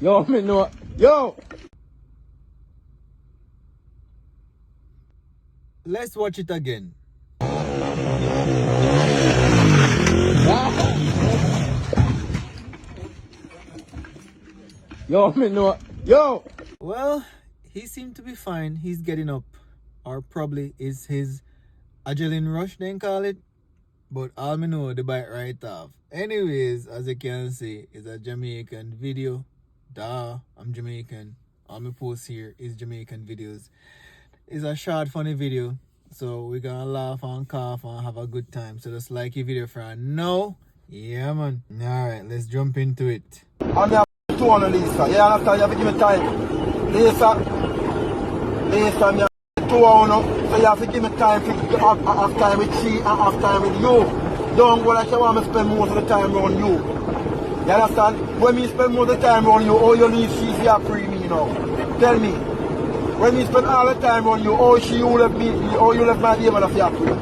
Yo, me know. Yo! Let's watch it again. Yo, me know. Yo! Well, he seemed to be fine. He's getting up. Or probably is his adrenaline rush, they call it. But all me know, the bite right off. Anyways, as you can see, it's a Jamaican video. Duh, I'm Jamaican. All my posts here is Jamaican videos. It's a short, funny video. So we're gonna laugh and cough and have a good time. So just like your video from now. Yeah, man. Alright, let's jump into it. I'm here two on Lisa. You understand? You have to give me time. Lisa, I'm here two on. So you have to give me time to have time with she and have time with you. Don't go like you want me to spend most of the time around you. You understand? When me spend most of the time around you, all you leave she's here free me, you know. Tell me. When me spend all the time around you, all you left me, all you left my neighbor here free.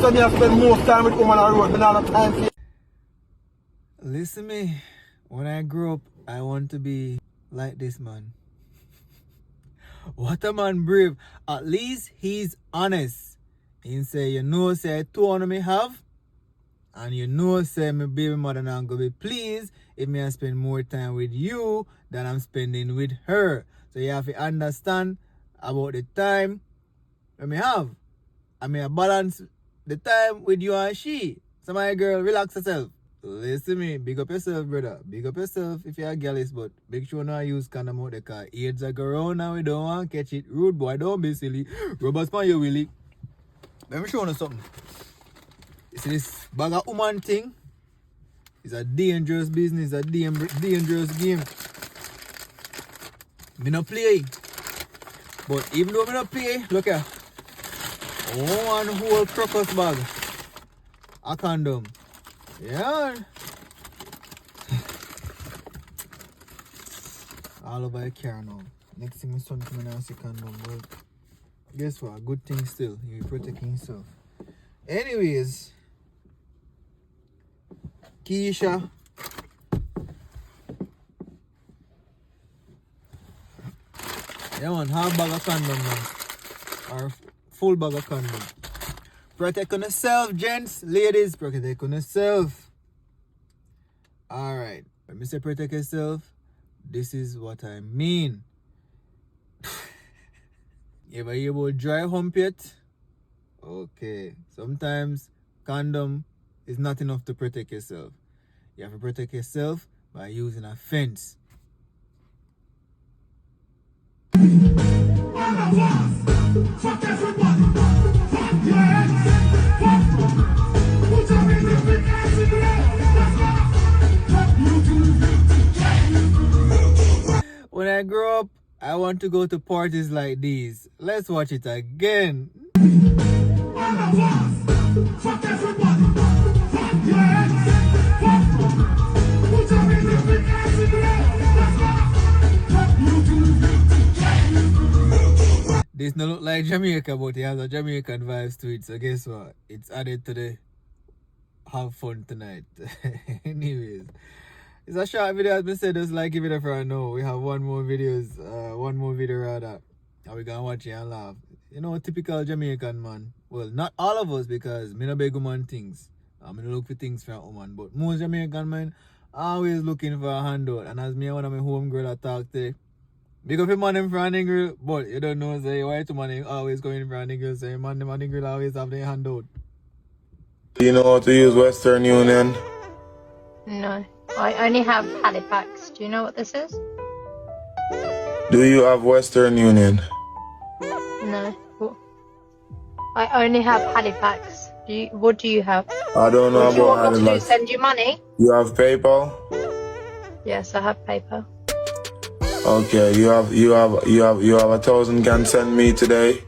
So me I spend most time with woman on the road, but not have time for you. Listen me. When I grow up, I want to be like this man. What a man brave. At least he's honest. He say, you know, say, two on me have. And you know, say, my baby mother not gonna be pleased if me I spend more time with you than I'm spending with her. So you have to understand about the time that me have. I mean, I balance the time with you and she. So my girl, relax herself. Listen to me, big up yourself, brother. Big up yourself if you're a girlies, but make sure not use condom out the car. AIDS are go around and we don't want to catch it. Rude boy, don't be silly. Rubber span you, Willie. Let me show you something. You see this bag of woman thing? It's a dangerous business, a dangerous game. Me not play. But even though me not play, look here. One whole crocus bag. A condom. Yeah. All over the car now. Next thing my son coming and see condom. Well, guess what? Good thing still. He protecting himself. Anyways. Keisha. Yeah man, half bag of condom man. Or full bag of condom. Protect on yourself, gents, ladies, protect on yourself. Alright, when I say protect yourself, this is what I mean. You ever hear about dry hump yet? Okay, sometimes condom is not enough to protect yourself. You have to protect yourself by using a fence. Fuck everybody. Fuck your hands. Put your hands in the air. When I grow up, I want to go to parties like these. Let's watch it again. Fuck everybody. Fuck your hands. Put your hands in the air. This no look like Jamaica, but it has a Jamaican vibes to it. So guess what? It's added to the have fun tonight. Anyways, it's a short video as I said. Just like give it a for now. We have one more video rather, and we gonna watch it and laugh. You know, typical Jamaican man. Well, not all of us because me no beg woman things. I mean look for things from a woman, but most Jamaican men always looking for a handout. And as me and one of my home girl I talk to. Big up your man in front of girl, but you don't know, say, why two man always going in front of girl, say, man, the man girl always have their hand out. Do you know how to use Western Union? No, I only have Halifax. Do you know what this is? Do you have Western Union? No. I only have Halifax. What do you have? I don't know Do you about want me to Halifax. send you money? You have PayPal? Yes, I have paper. Okay, you have 1,000 can send me today.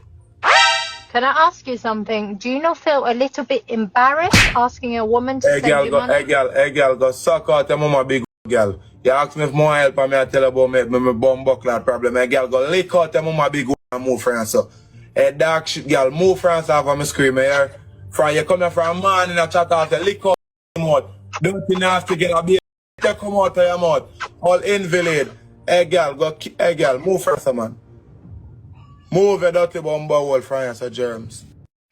Can I ask you something? Do you not feel a little bit embarrassed asking a woman to send you money? Hey girl, go suck out your mama big girl. You ask me if more help and me I tell you about my bum buckler problem. Hey girl, go lick out your mama big and move France. So, hey dark shit girl, move France off of me scream here. From you come here from a man in a chat out, lick out your mouth. Don't be nasty girl, be come out of your mouth. All invalid. Hey, girl, move first, man. Move your dirty bumble hole from your germs.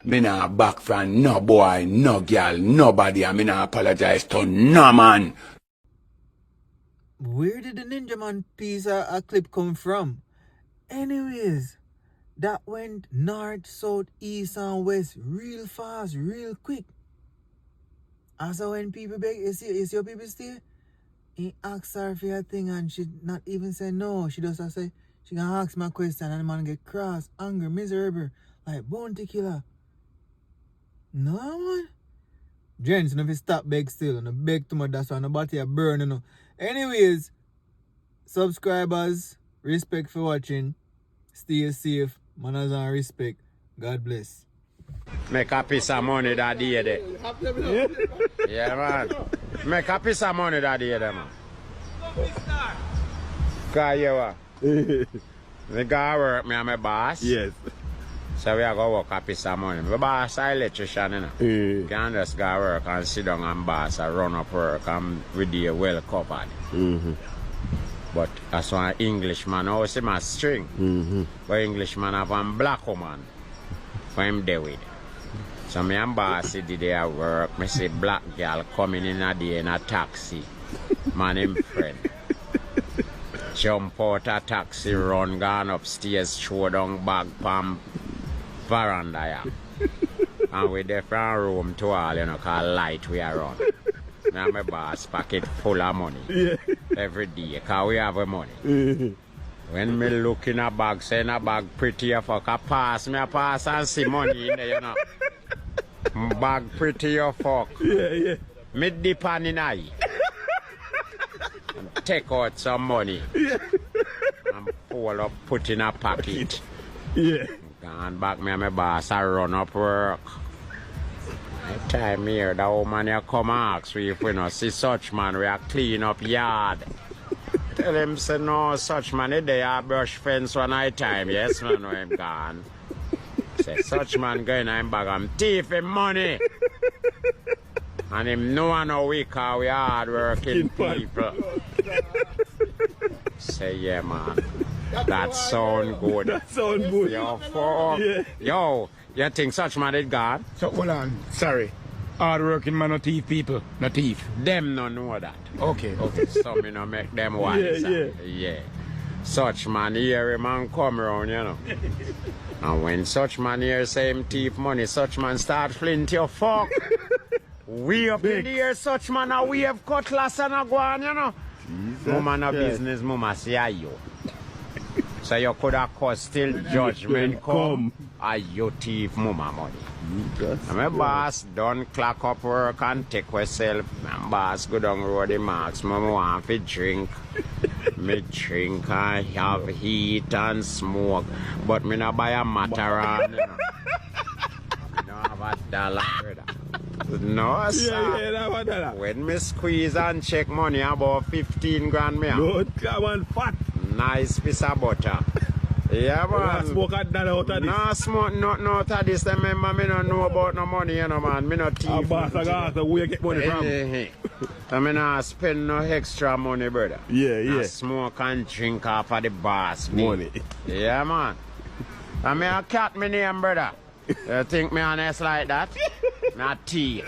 Me not back from no boy, no girl, nobody, and me not apologize to no man. Where did the Ninja Man piece a clip come from? Anyways, that went north, south, east, and west real fast, real quick. Also, when people beg, you see your people stay? He asks her for a thing and she not even say no. She just say, she gonna ask me a question and the man get cross, angry, miserable, like bounty killer. No, man. Gents, if you stop beg still, and beg too much, that's why nobody are burning. You know. Anyways, subscribers, respect for watching. Stay safe, manners and respect. God bless. Make a piece of money that day there. Yeah, man. Make a piece of money that day there, man. Cause you what? We gotta work, me and my boss. Yes. So we are going to work a piece of money. My boss is an electrician, you know. You can't just go work and sit down and boss and run up work and with you well covered. But that's why Englishman always him a string. But Englishman have one black woman for him there with. So me and boss did their work. Me see black girl coming in a day in a taxi. Man him friend. Jump out a taxi, run, gone upstairs, throw down bag, palm, veranda, yeah. And we there from room to all, you know, cause light we are on. Me and my boss pocket full of money. Every day, cause we have money. When me look in a bag, say in a bag pretty as fuck, I pass and see money in there, you know. Bag pretty as fuck. Me dip on in eye. And take out some money. And pull up, put in a pocket. Gone back, me and my boss, I run up work. That time here, the old man here come ask we if we not see such man, we are clean up yard. Tell him, say no, such man, they are brush fence one night time. Yes, man, when him gone. Say, such man going in bag, I'm thieving money. And him no one know we call we hard working people. Say, yeah, man. That sound good. That sound good. Yo, fuck. Yeah. Yo, you think such man is gone? So hold on, sorry. Hard working man, no thief people, no thief. Them no know that. Okay. So me no make them wise. Yeah. Such man here, man come around, you know. And when such man here say him thief money, such man start flint your fuck. We up in the air, such man a we have cutlass and a go on, you know. Mama no business, mama say you. So you could have caused still judgment come. Are you thief mama money? And my boss done clock up work and take herself. My boss go down road the marks. Mama want to drink. Me drink and have heat and smoke. But me not buy a Mataran. You know. I don't have a dollar, brother. No, sir. When me squeeze and check money about 15 grand me. Good, come on, fat. Nice piece of butter. Yeah, man. Smoke a dollar out of this. No smoke nothing out of this. Remember, me don't know about no money, you know, man. Me not thief. Boss, where you get money from? I mean, I spend no extra money, brother. Yeah. I smoke and drink off of the boss Money. Yeah, man. I mean, I cat me name, brother. You think me honest like that? Not thief.